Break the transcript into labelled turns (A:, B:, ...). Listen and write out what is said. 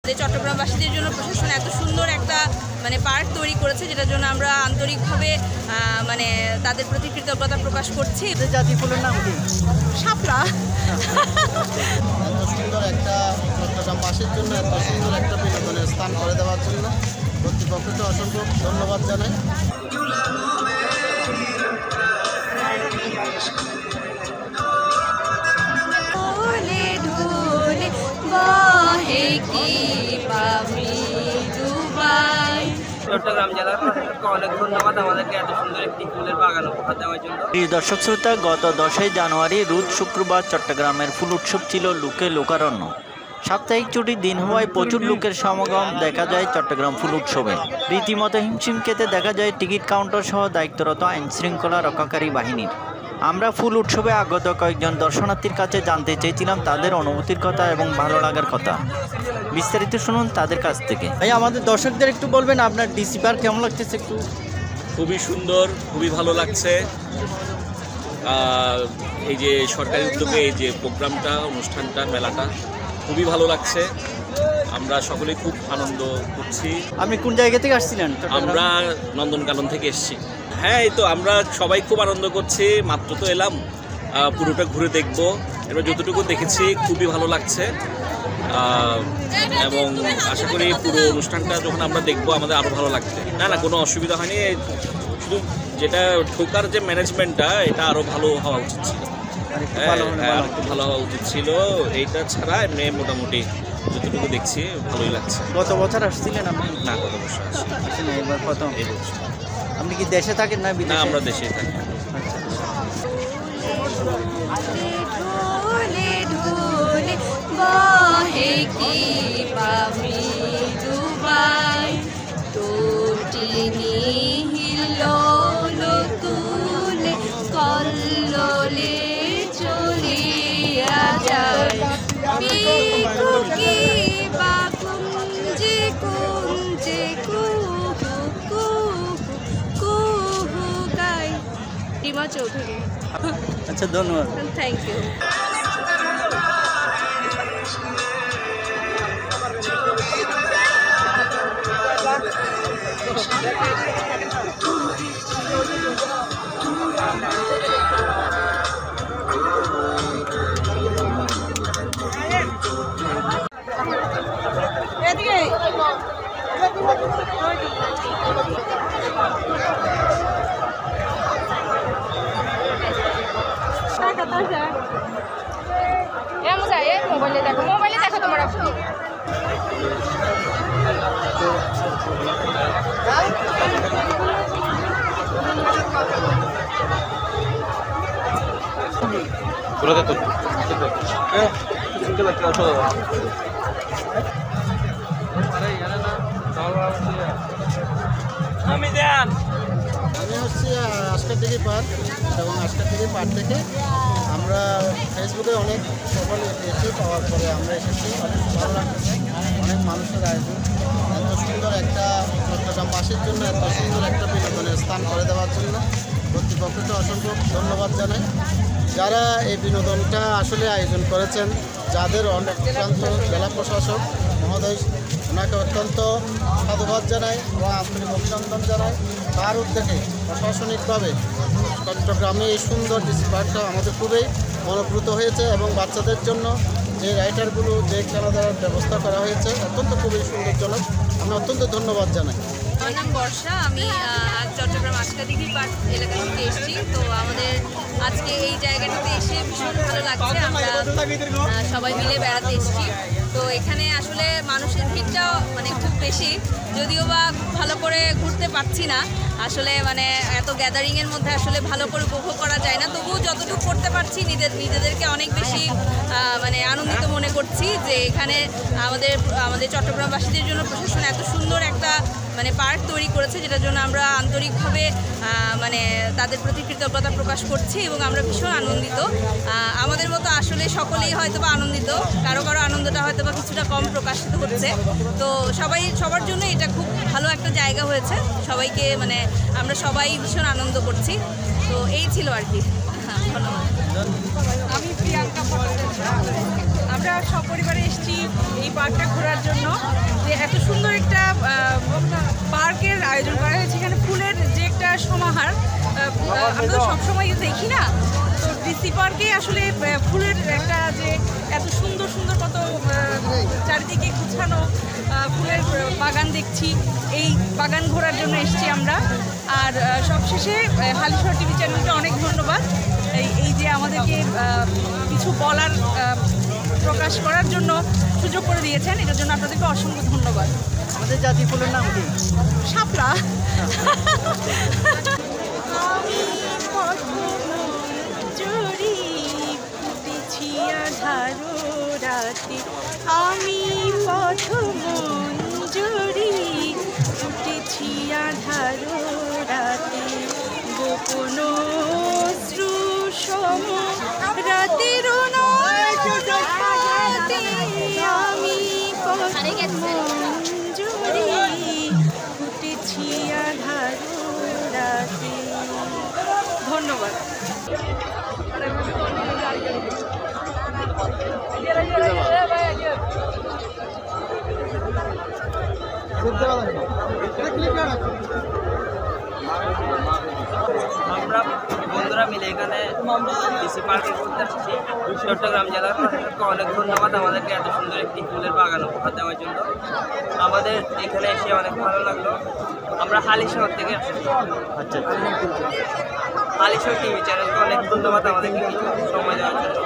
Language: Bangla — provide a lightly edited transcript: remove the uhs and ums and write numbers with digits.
A: আমাদের চট্টগ্রামবাসীদের জন্য প্রশাসন এত সুন্দর একটা মানে পার্ক তৈরি করেছে, যেটার জন্য আমরা আন্তরিকভাবে মানে তাদের প্রতি কৃতজ্ঞতা প্রকাশ করছি।
B: জাতীয় ফুলের নাম কি?
A: শাপলা।
C: এত সুন্দর একটা চট্টগ্রামবাসীর জন্য এত সুন্দর একটা বিনোদনের স্থান করে দেওয়ার জন্য কর্তৃপক্ষকে অসংখ্য ধন্যবাদ জানাই।
D: চট্টগ্রাম জেলার প্রশাসনকে অনেক ধন্যবাদ আমাদেরকে এত সুন্দর একটি ফুলের বাগান উপহার দেওয়ার জন্য।
B: প্রিয় দর্শক শ্রোতা, গত 10 জানুয়ারি রোজ শুক্রবার চট্টগ্রামের ফুল উৎসব ছিল লোকে লোকারণ্য। সাপ্তাহিক ছুটির দিন হওয়ায় প্রচুর লোকের সমাগম দেখা যায় চট্টগ্রাম ফুল উৎসবে। রীতিমতো হিমশিম খেতে দেখা যায় টিকিট কাউন্টার সহ দায়িত্বরত আইন শৃঙ্খলা রক্ষাকারী বাহিনীর। আমরা ফুল উৎসবে আগত কয়েকজন দর্শনার্থীর কাছে জানতে চেয়েছিলাম তাদের অনুভূতির কথা এবং ভালো লাগার কথা। বিস্তারিত শুনুন তাদের কাছ থেকে। ভাই, আমাদের দর্শকদের একটু বলবেন আপনার ডিসি পার্ক কেমন লাগতেছে একটু?
E: খুবই সুন্দর, খুবই ভালো লাগছে। এই যে সরকারি উদ্যোগে এই যে প্রোগ্রামটা, অনুষ্ঠানটা, মেলাটা খুবই ভালো লাগছে। আমরা সকলেই খুব আনন্দ করছি।
B: আপনি কোন জায়গা থেকে আসছিলেন?
E: আমরা নন্দনকানন থেকে এসেছি। হ্যাঁ, এই তো আমরা সবাই খুব আনন্দ করছি। মাত্র তো এলাম, পুরোটা ঘুরে দেখবো। এবার যতটুকু দেখেছি খুবই ভালো লাগছে এবং আশা করি পুরো অনুষ্ঠানটা যখন আমরা দেখবো আমাদের আরও ভালো লাগছে। না, কোনো অসুবিধা হয়নি। শুধু যেটা ঢোকার যে ম্যানেজমেন্টটা, এটা আরও ভালো হওয়া উচিত ছিল। হ্যাঁ, একটু ভালো হওয়া উচিত ছিল। এইটা ছাড়া এমনি মোটামুটি যতটুকু দেখছি ভালোই লাগছে।
B: গত বছর আসছিলেন আপনি?
E: না, গত বছর আসিনি।
B: এবার প্রথম?
E: এই বছর।
B: আপনি কি দেশে থাকেন না বিদেশে?
E: না, আমরা দেশেই থাকি।
A: রিমা চৌধুরী।
B: আচ্ছা, ধন্যবাদ।
A: Thank you. মোবাইলে দেখো তোমরা।
C: আমি হচ্ছি আজকাটিকি পার্ক এবং আজকাটিকি পার্ক থেকে আমরা ফেসবুকে অনেক সফল এসেছি। পাওয়ার পরে আমরা এসেছি, অনেক ভালো লাগছে। অনেক মানুষের আয়োজন, এত সুন্দর একটা চট্টগ্রামবাসীর জন্য এত সুন্দর একটা বিনোদনের স্থান করে দেওয়ার জন্য কর্তৃপক্ষকে অসংখ্য ধন্যবাদ জানাই। যারা এই বিনোদনটা আসলে আয়োজন করেছেন, যাদের অনেকান্ত জেলা প্রশাসক মহোদয়, ওনাকে অত্যন্ত সাধুবাদ জানাই এবং আন্তরিক অভিনন্দন জানাই। তার উদ্যোগে প্রশাসনিকভাবে চট্টগ্রামে এই সুন্দর ডিসি পার্কটা আমাদের খুবই মনোপ্রুত হয়েছে এবং বাচ্চাদের জন্য যে রাইডারগুলো, যে খেলাধুলার ব্যবস্থা করা হয়েছে অত্যন্ত খুবই সুন্দরজনক। আমি অত্যন্ত ধন্যবাদ জানাই।
A: আমার নাম বর্ষা। আমি চট্টগ্রাম আজকাটিকি পার্ক এলাকা থেকে এসেছি। তো আমাদের আজকে এই জায়গাটাতে এসে ভীষণ ভালো লাগছে। আমরা সবাই মিলে বেড়াতে এসেছি। তো এখানে আসলে মানুষের ভিড়টা মানে খুব বেশি, যদিও বা খুব ভালো করে ঘুরতে পারছি না। আসলে মানে এত গ্যাদারিংয়ের মধ্যে আসলে ভালো করে উপভোগ করা যায় না। তবুও যতটুকু করতে পারছি নিজেদেরকে অনেক বেশি মানে আনন্দিত মনে করছি যে এখানে আমাদের চট্টগ্রামবাসীদের জন্য প্রশাসন এত সুন্দর একটা মানে পার্ক তৈরি করেছে, যেটার জন্য আমরা আন্তরিকভাবে মানে তাদের প্রতি কৃতজ্ঞতা প্রকাশ করছি এবং আমরা ভীষণ আনন্দিত। আমাদের মতো আসলে সকলেই হয়তো বা আনন্দিত, কারো আনন্দটা হয়তো বা কিছুটা কম প্রকাশিত হচ্ছে। তো সবার জন্য এটা খুব ভালো একটা জায়গা হয়েছে। সবাইকে মানে আমরা সবাই ভীষণ আনন্দ করছি। তো এই ছিল আর কি। ধন্যবাদ।
F: আমি প্রিয়াঙ্কা। আমরা সপরিবারে এসেছি এই পার্কটা ঘোরার জন্য।
A: আয়োজন করা হয়েছে। এখানে ফুলের যে একটা সমাহার আমরা তো সবসময় দেখি না, তো ডিসি পার্কে আসলে ফুলের একটা যে এত সুন্দর সুন্দর কত চারিদিকে গুছানো ফুলের বাগান দেখছি, এই বাগান ঘোরার জন্য এসেছি আমরা। আর সবশেষে হালিশহর টিভি চ্যানেলকে অনেক ধন্যবাদ এই যে আমাদেরকে কিছু বলার প্রকাশ করার জন্য সুযোগ করে দিয়েছেন, এটার জন্য আপনাদেরকে অসংখ্য ধন্যবাদ।
B: আমাদের জাতীয় ফুলের নাম কি?
A: শাপলা। আমি পথ মঞ্জুরি উঠেছি আধারো রাতে, গোপন শ্রুসম রাতের আমি পথ মঞ্জুরি উঠেছি আধারো রাতে। ধন্যবাদ।
D: আমরা বন্ধুরা মিলে এখানে ডিসি পার্কে ঘুরতে আসছি। চট্টগ্রাম জেলার প্রশাসনকে অনেক ধন্যবাদ আমাদেরকে এত সুন্দর একটি ফুলের বাগান উপহার দেওয়ার জন্য। আমাদের এখানে এসে অনেক ভালো লাগলো। আমরা হালিশহর থেকে আসছি।
B: আচ্ছা,
D: হালিশহর টিভি চ্যানেলকে অনেক ধন্যবাদ আমাদেরকে কিছু সময় দেওয়ার জন্য।